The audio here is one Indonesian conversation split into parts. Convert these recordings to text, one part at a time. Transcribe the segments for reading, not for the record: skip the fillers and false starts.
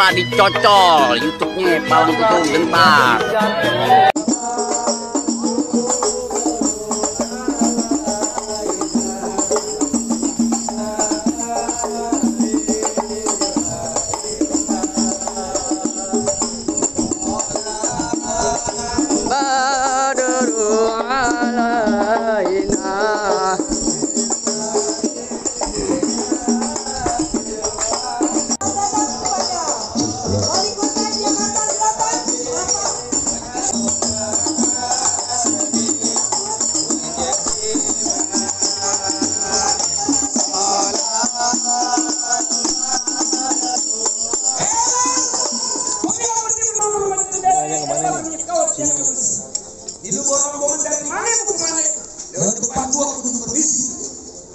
Coba dicocol YouTube-nya Pak Wali Pitung bentar.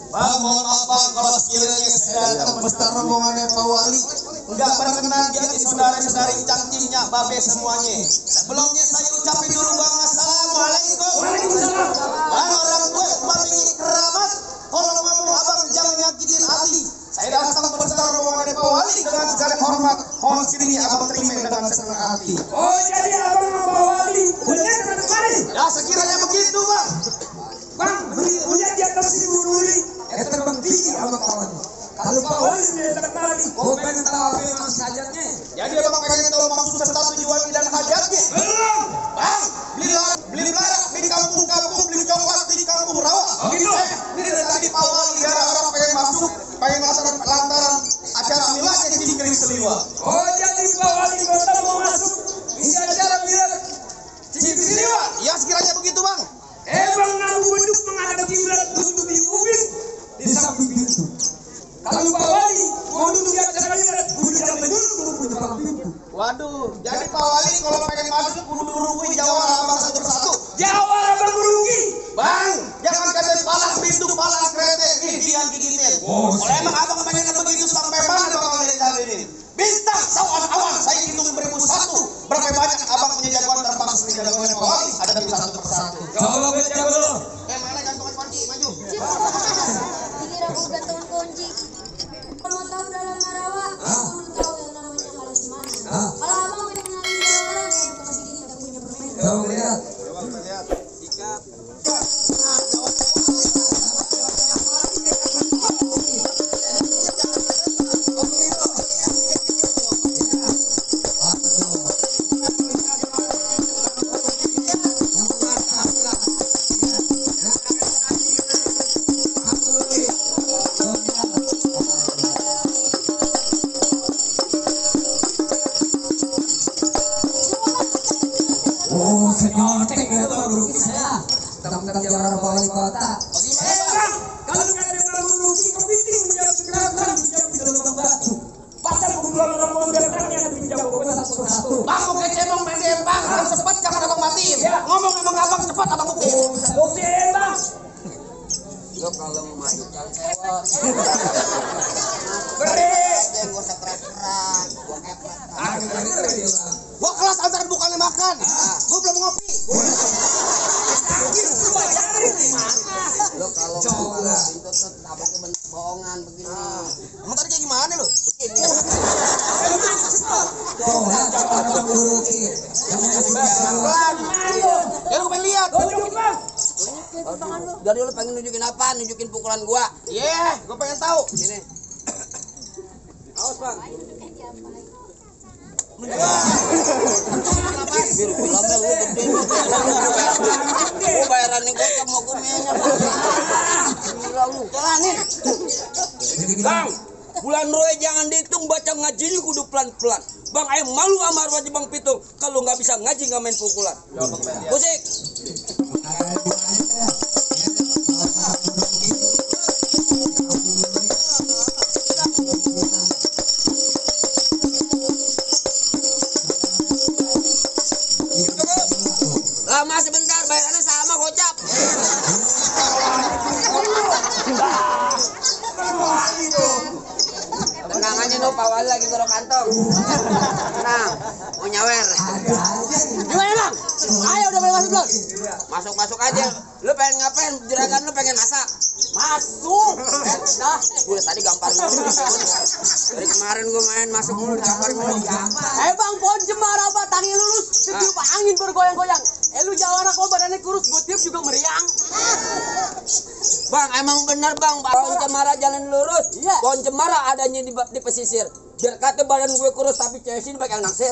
Bang, mohon maaf bang, kalau sekiranya saya datang beserta rombongannya Pak Wali enggak berkenan di hati saudara-saudari cangcingnya babe semuanya. Sebelumnya saya ucapin dulu bang, assalamualaikum. Waalaikumsalam. Bang, orang tua paling keramat, kalau ngomong abang jangan nyakitin hati. Saya datang beserta rombongannya Pak Wali dengan segala hormat, mohon sekiranya abang terima dengan senang hati. Oh, jadi abang Pak Wali punya dengan kemarin? Ya sekiranya begitu bang. Bang, punya di atas ibu Nuri. Terbang tinggi abang kawan. Kalau Pak Wali dia tertarik, Kau pengen tahu apa yang maksud hajatnya? Jadi abang pengen tahu maksud serta tujuan dan hajatnya? belum. Bang, beli beras di kampung-kampung, beli coklat di kampung rawa. Oh gitu. Ini dari tadi Pak Wali gara-gara pengen masuk, pengen laksanakan lantaran acara miladnya di Kering Seliwa. Oh, jadi Pak Wali kota mau masuk di acara milad Cikri Seliwa. Ya sekiranya begitu bang. Bang Nabu Beduk menghadap kiblat duduk di ubin di samping pintu. Kalau Pak Wali mau duduk di acara milad, kudu sampai dulu kudu depan pintu. Waduh, jadi Pak Wali kalau pengen masuk kudu nungguin jawara abang satu persatu. Jawara Bang Rugi. Bang, jangan kata palas pintu, palas kereta, yang giginin. Oh, kalau emang abang pengen begitu sampai mana bakal dari ini? Bintang sawan-awan, saya hitung 1001. Berapa banyak abang punya jagoan terbang seperti jagoannya Pak Wali? Ada dari satu persatu. Coba kita jago dulu. Mana gantungan kunci, maju. Dikira aku gantungan kunci. Kalau tahu dalam Marawa, aku tahu yang namanya alas mana. Kalau abang punya mengenali orang ya bukan bikin kita punya permainan. Coba lihat. Coba kita lihat. Ikat. Oh, senyotek ya Bang Rugi saya. Tentang jawara Pak Wali kota. Bang, kalau kata Bang Rugi kepiting menjawab sekarang menjawab di dalam batu. Pasal kumpulan orang mau datangnya menjawab satu persatu. Bang, mau kecebong pendek bang, harus cepat jangan abang matiin. Ngomong emang abang cepat abang hukum. Oke, Bang. Lo kalau mau maju jangan sewot. Beri. Jangan gak usah keras-keras. Bang. Gua kelas antaran bukannya makan. Gua belum ngopi. Lo kalau mau itu tuh tabaknya bener bohongan begini. Emang tadi kayak gimana lo? Begini. Pelan. Ya lu pengen lihat. Jadi lu pengen nunjukin apa? Nunjukin pukulan gua. Iya, gua pengen tahu. Sini. Awas, Bang. Biar gulanya lu gede. Gua bayarannya gua sama gumenya. Gila lu, jalanin. Bang, bulan roe jangan dihitung, baca ngajinya kudu pelan-pelan. Bang, ayo malu sama arwah Bang Pitung kalau nggak bisa ngaji nggak main pukulan. Musik. Lama sebentar, bayarannya sama gocap. Tenang aja no Pak Wali. lagi taruh kantong. Nah, mau nyawer. Gimana bang? Ayo udah boleh masuk belum? Masuk aja. Lu pengen ngapain? Juragan lu pengen masak? Masuk. Nah, gue tadi gampar mulu. Dari kemarin gue main masuk mulu, gampar mulu. Bang, pohon cemara apa? Tangi lulus, ketiup angin bergoyang-goyang. Lu jawara kok badannya kurus, gue tiup juga meriang. Bang, emang bener bang, pohon cemara jalan lurus. Iya. Pohon cemara adanya di pesisir. Biar kata badan gue kurus tapi cewek sini bakal naksir.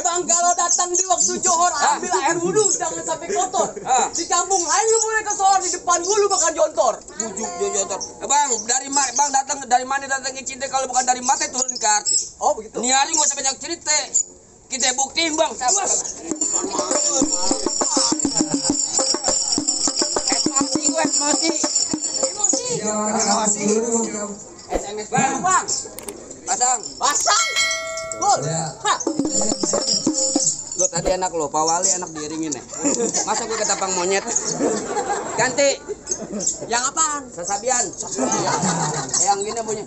Bang, kalau datang di waktu johor, ambil air wudhu, jangan sampai kotor. Di kampung lain lu boleh ke sohor, di depan gue lu bakal jontor. Jotor. Bang, bang datang dari mana datangnya cinta kalau bukan dari mata turun ke hati. Oh begitu. Ini hari nggak usah banyak cerita. Kita buktiin bang. Emosi. SMS bang. Pasang. Lo tadi enak lo, Pak Wali enak diiringin ya. Masa gue ketapang monyet. Ganti. Yang apaan? Sasabian. Yang gini punya.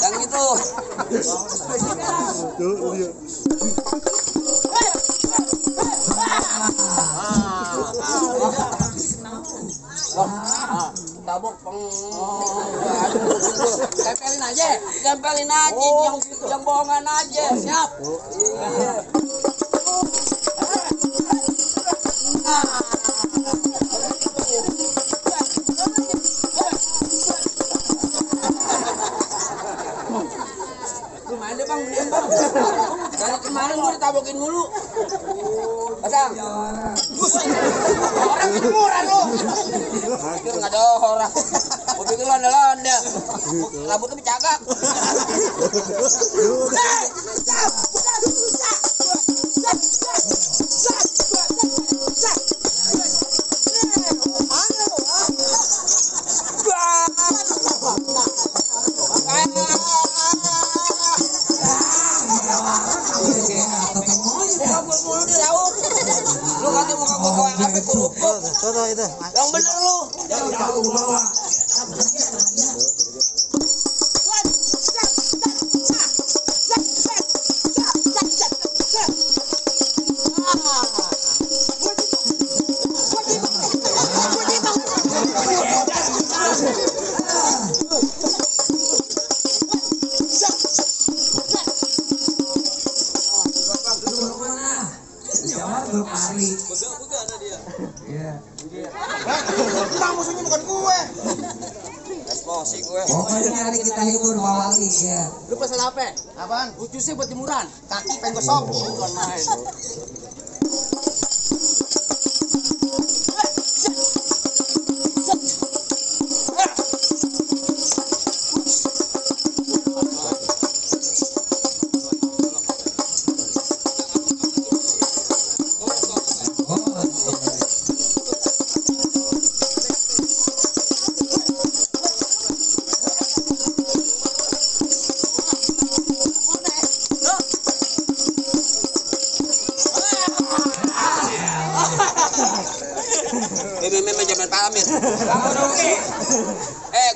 Yang itu. Tabok tempelin aja yang bohongan aja. Siap. Lumayan deh bang, dari kemarin gue ditabokin mulu. Pasang. Orang itu murah lo. Pikir nggak ada orang. Gue pikir londa-londa. Rambutnya bercagak. Lu kata muka gua kayak apa kerupuk. Contoh itu. Yang bener lu. Jauh ke bawah. Bang, musuhnya bukan gue. Emosi gue. Pokoknya hari kita hibur Pak Wali ya. Lu pesan apa? Apaan? Ucusnya buat jemuran. Kaki pengen gosok. Bukan main. Meme jangan pamit.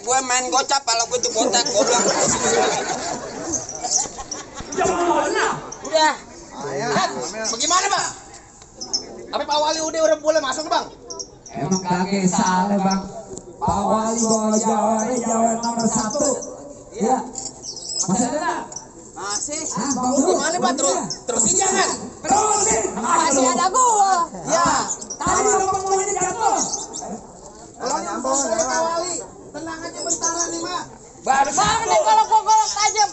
Gue main gocap kalau gue tuh botak goblok. Udah. Bagaimana bang? Tapi Pak Wali udah boleh masuk bang? Emang kagak salah bang. Pak Wali bawa Jawa nomor 1. Ya. Masih ada nggak? Masih. Gimana bang? Terusin jangan. Terusin. Masih ada gua. Ya. Tadi lubang mulutnya jatuh. Kalau nyambung dari Pak Wali, tenang aja bentaran nih mak. Bang nih kalau gua golok tajam.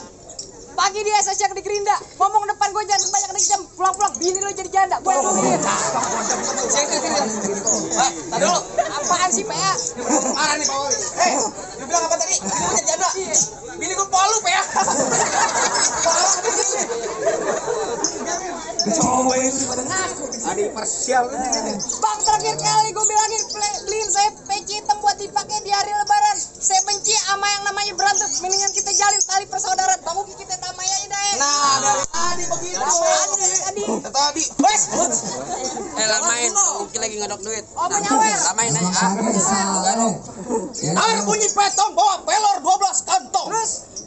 Pagi dia sejak di Gerinda, ngomong depan gue jangan banyak kejam, pulang-pulang bini lo jadi janda, gue yang nungguin. Tadi dulu. Apaan sih PA? Marah nih Pak Wali. Lu bilang apa tadi? Bini gue jadi janda. Bini gue polu ya. Coba itu pada ngaku. Ada parsial ini. Bang terakhir kali gue bilangin beliin saya peci hitam buat dipakai di hari lebaran. Saya benci sama yang namanya berantem. Mendingan kita jalin tali persaudaraan. Bang Uki kita damai aja deh. Nah, dari tadi begitu. Apaan dari tadi? Tadi. Wes. Lamain, Uki lagi ngadok duit. Oh menyawer. Ar bunyi petong bawa pelor 12 kantong.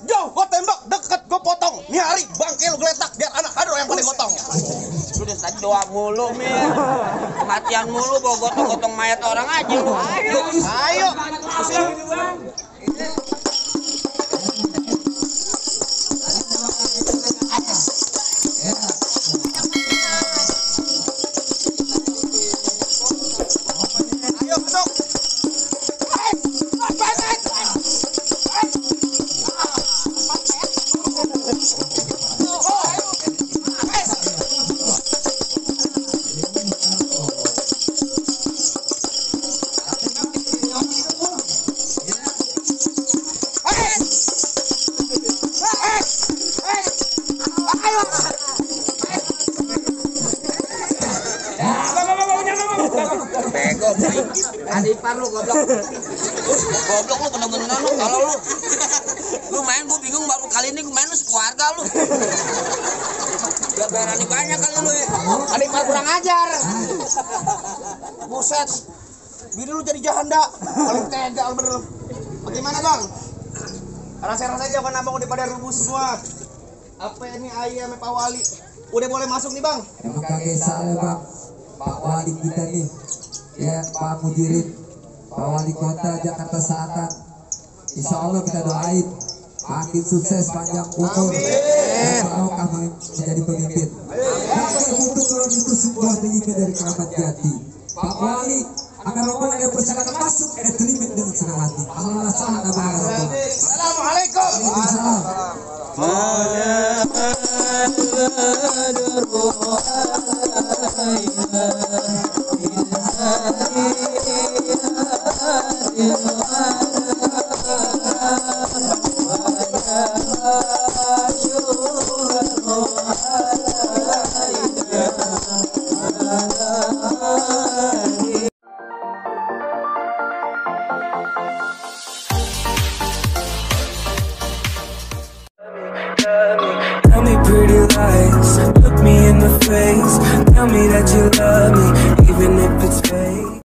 Jauh gua tembak, deket gua potong. Nih hari bangke lu geletak biar anak hadro yang paling gotong. Udah tadi doa mulu, Mir. Kematian mulu bawa gotong-gotong mayat orang aja lu. Ayo. Ayo masuk. Bego, adipar lu goblok. Goblok lu bener-bener lu kalau lu main gua bingung baru kali ini gua main lu sekeluarga lu. Gak berani banyak kali lu ya. Adipar kurang ajar. Buset. Bini lu jadi jahanda. Paling tega lu bener. Bagaimana, Bang? Rasa-rasa aja kan abang udah pada rubuh semua. Apa ini ayam Pak Wali? Udah boleh masuk nih, Bang. Emang kagak salah bang, Pak Wali kita nih, ya Pak Mudirin, Pak Wali Kota Jakarta Selatan. Insya Allah kita doain makin sukses, panjang umur, dan barokah menjadi pemimpin. Karena kebetulan itu sebuah pendidikan dari kerabat jati. Pak Wali akan membawa yang persyaratan masuk dan terlibat dengan senang hati. Allah salah nama Assalamualaikum. Waalaikumsalam.